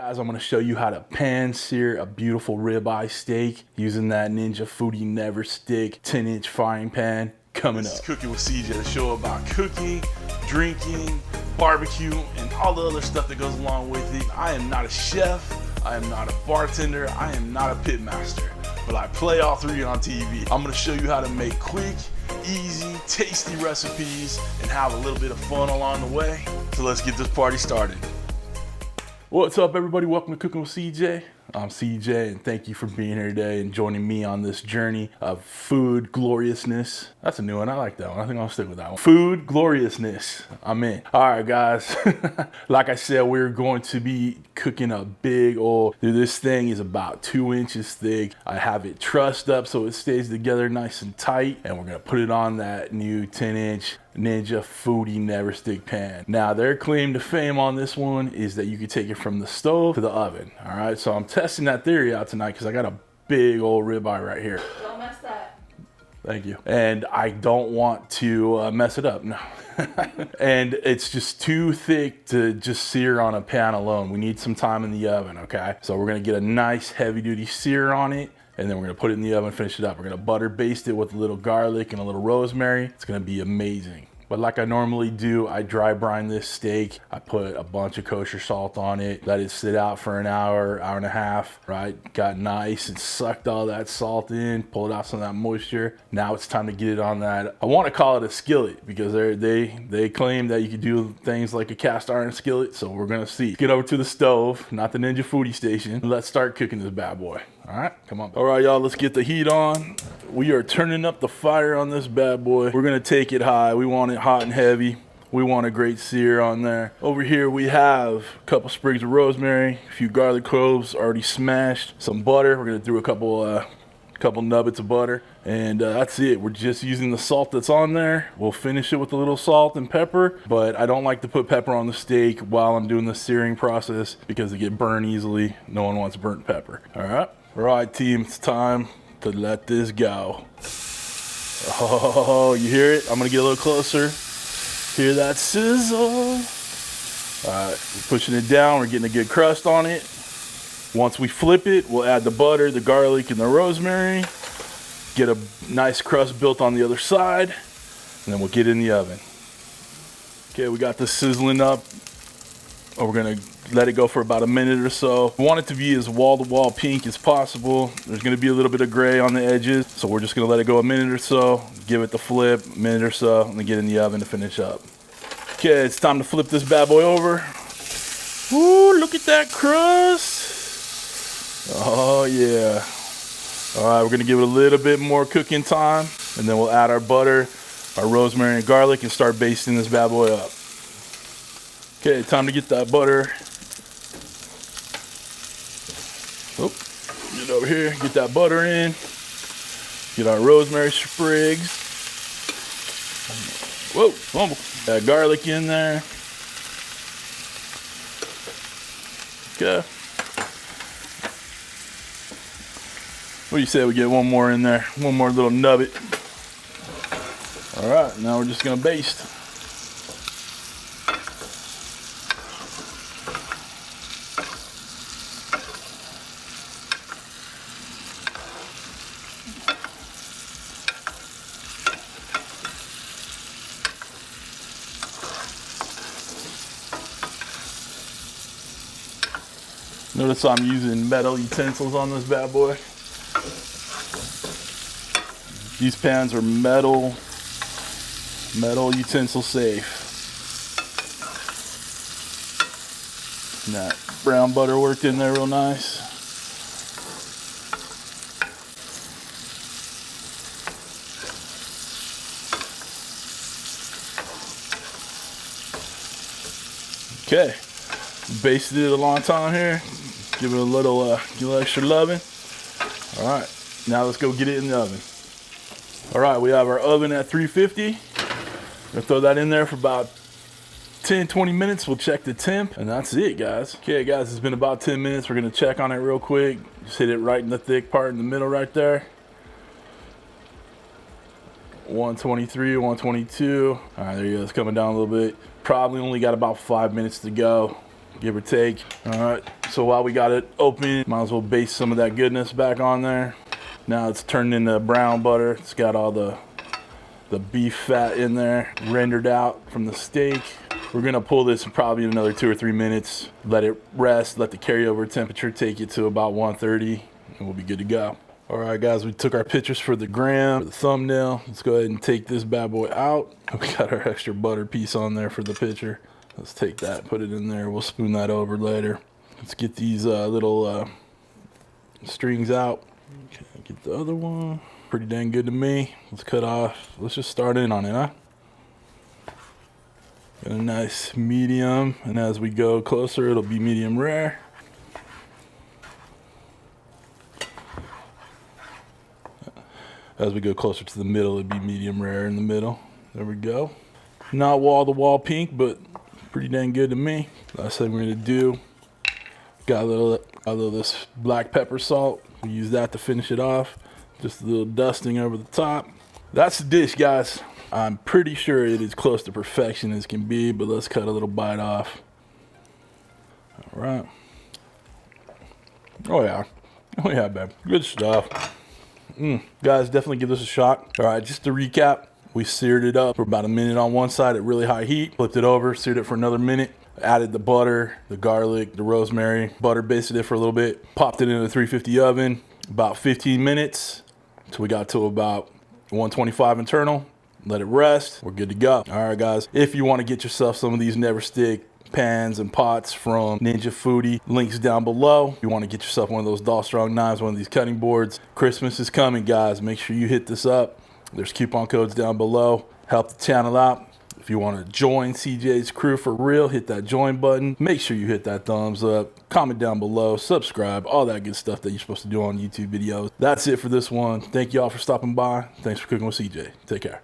Guys, I'm gonna show you how to pan sear a beautiful ribeye steak using that Ninja Foodi NeverStick 10-inch frying pan. Coming up. This is Cooking with CJ, the show about cooking, drinking, barbecue, and all the other stuff that goes along with it. I am not a chef, I am not a bartender, I am not a pit master, but I play all three on TV. I'm gonna show you how to make quick, easy, tasty recipes and have a little bit of fun along the way. So let's get this party started. What's up, everybody? Welcome to Cooking with CJ. I'm CJ, and thank you for being here today and joining me on this journey of food gloriousness. That's a new one. I like that one. I think I'll stick with that one. Food gloriousness. I'm in. All right, guys. Like I said, we're going to be cooking a big old, dude, this thing is about 2 inches thick. I have it trussed up so it stays together nice and tight, and we're gonna put it on that new 10-inch Ninja Foodi NeverStick pan. Now, their claim to fame on this one is that you can take it from the stove to the oven. All right, so I'm testing that theory out tonight because I got a big old ribeye right here. Don't mess that. Thank you. And I don't want to mess it up, no. And it's just too thick to just sear on a pan alone. We need some time in the oven, okay? So we're gonna get a nice heavy duty sear on it, and then we're gonna put it in the oven, finish it up. We're gonna butter baste it with a little garlic and a little rosemary. It's gonna be amazing. But like I normally do, I dry brine this steak. I put a bunch of kosher salt on it, let it sit out for an hour, hour and a half, right? Got nice and sucked all that salt in, pulled out some of that moisture. Now it's time to get it on that. I want to call it a skillet because they claim that you can do things like a cast iron skillet, so we're gonna see. Get over to the stove, not the Ninja Foodi station. Let's start cooking this bad boy. All right, come on. All right, y'all, let's get the heat on. We are turning up the fire on this bad boy. We're gonna take it high. We want it hot and heavy. We want a great sear on there. Over here we have a couple sprigs of rosemary, a few garlic cloves already smashed, some butter. We're gonna do a couple nuggets of butter, and that's it. We're just using the salt that's on there. We'll finish it with a little salt and pepper, but I don't like to put pepper on the steak while I'm doing the searing process because it get burned easily. No one wants burnt pepper. All right, team, it's time to let this go. Oh, you hear it? I'm gonna get a little closer. Hear that sizzle? All right, we're pushing it down. We're getting a good crust on it. Once we flip it, we'll add the butter, the garlic, and the rosemary. Get a nice crust built on the other side, and then we'll get it in the oven. Okay, we got this sizzling up. We're gonna let it go for about a minute or so. We want it to be as wall-to-wall pink as possible. There's gonna be a little bit of gray on the edges, so we're just gonna let it go a minute or so, give it the flip, a minute or so, and then get in the oven to finish up. Okay, it's time to flip this bad boy over. Ooh, look at that crust. Oh yeah. All right, we're gonna give it a little bit more cooking time, and then we'll add our butter, our rosemary and garlic, and start basting this bad boy up. Okay, time to get that butter. Oh, get over here, get that butter in. Get our rosemary sprigs. Whoa, fumble. That garlic in there. Okay. What do you say we get one more in there? One more little nugget. All right, now we're just gonna baste. Notice I'm using metal utensils on this bad boy. These pans are metal utensil safe. And that brown butter worked in there real nice. Okay, basted it a long time here. Give it a little extra loving. All right, now let's go get it in the oven. All right, we have our oven at 350. Gonna throw that in there for about 10-20 minutes. We'll check the temp, and that's it, guys. Okay, guys, it's been about 10 minutes. We're gonna check on it real quick. Just hit it right in the thick part in the middle right there. 123, 122. All right, there you go. It's coming down a little bit. Probably only got about 5 minutes to go. give or take. All right, so while we got it open, might as well baste some of that goodness back on there. Now it's turned into brown butter. It's got all the beef fat in there, rendered out from the steak. We're gonna pull this in probably another 2 or 3 minutes, let it rest, let the carryover temperature take it to about 130, and we'll be good to go. All right, guys, we took our pictures for the gram, for the thumbnail. Let's go ahead and take this bad boy out. We got our extra butter piece on there for the picture. Let's take that, put it in there. We'll spoon that over later. Let's get these little strings out. Okay, get the other one. Pretty dang good to me. Let's cut off. Let's just start in on it, huh? Got a nice medium, and as we go closer, it'll be medium rare. As we go closer to the middle, it'll be medium rare in the middle. There we go. Not wall-to-wall pink, but pretty dang good to me. Last thing we're gonna do, got a little of this black pepper salt. We use that to finish it off. Just a little dusting over the top. That's the dish, guys. I'm pretty sure it is close to perfection as can be, but let's cut a little bite off. All right. Oh yeah, babe. Good stuff. Guys, definitely give this a shot. All right, just to recap, we seared it up for about a minute on one side at really high heat, flipped it over, seared it for another minute, added the butter, the garlic, the rosemary, butter basted it for a little bit, popped it in a 350 oven, about 15 minutes, until we got to about 125 internal. Let it rest. We're good to go. All right, guys. If you want to get yourself some of these NeverStick pans and pots from Ninja Foodi, links down below. If you want to get yourself one of those Doll Strong knives, one of these cutting boards, Christmas is coming, guys. Make sure you hit this up. There's coupon codes down below. Help the channel out. If you want to join CJ's crew for real, hit that join button. Make sure you hit that thumbs up. Comment down below. Subscribe. All that good stuff that you're supposed to do on YouTube videos. That's it for this one. Thank you all for stopping by. Thanks for cooking with CJ. Take care.